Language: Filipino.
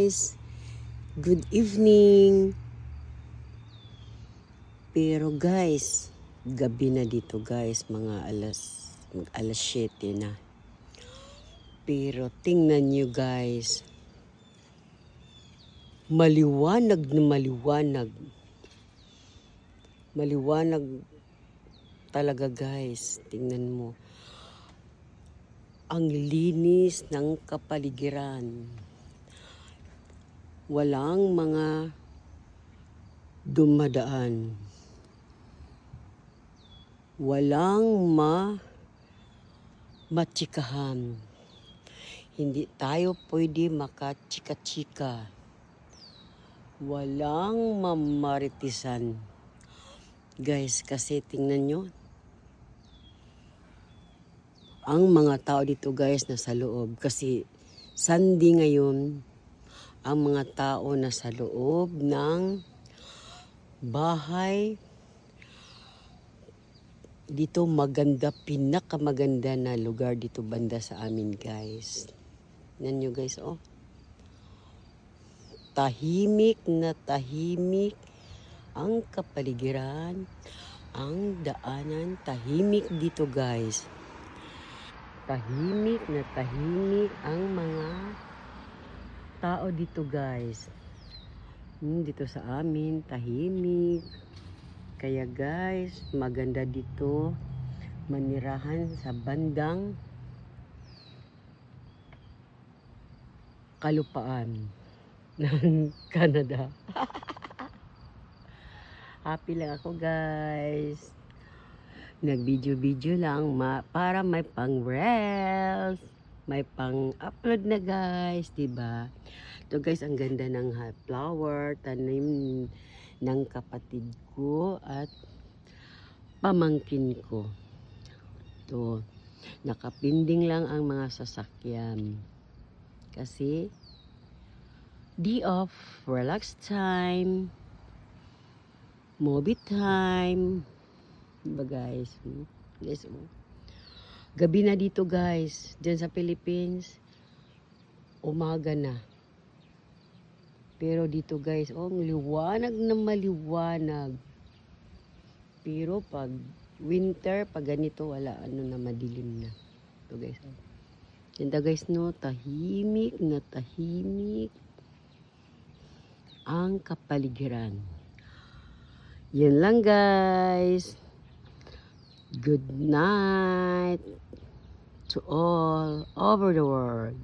guys. Good evening. Pero guys, gabi na dito guys, mga alas 7 na. Pero tingnan nyo guys, maliwanag na maliwanag. Maliwanag talaga guys, tingnan mo. Ang linis ng kapaligiran. Walang mga dumadaan. Walang matsikahan. Hindi tayo pwede makachika-chika. Walang mamaritisan. Guys, kasi tingnan nyo. Ang mga tao dito guys nasa loob. Kasi Sunday ngayon, ang mga tao nasa loob ng bahay. Dito maganda, pinakamaganda na lugar dito banda sa amin guys. Yan nyo guys, oh. Tahimik na tahimik ang kapaligiran, ang daanan, tahimik dito guys. Tahimik na tahimik ang mga tao dito guys. Dito sa amin, tahimik. Kaya guys, maganda dito manirahan sa bandang kalupaan ng Canada. Happy lang ako guys. Nag-video lang para may pang-reels, may pang-upload na guys, diba? Ito guys, ang ganda ng flower, tanim ng kapatid ko at pamangkin ko. Ito, nakapinding lang ang mga sasakyan. Kasi, day off, relax time, movie time. Diba guys? Guys, oh. Gabi na dito guys. Diyan sa Philippines, umaga na. Pero dito guys, oh, liwanag na maliwanag. Pero pag winter, pag ganito, wala, na madilim na. Ito guys, oh. Ganda guys, no? Tahimik na tahimik ang kapaligiran. Yan lang guys. Good night to all over the world.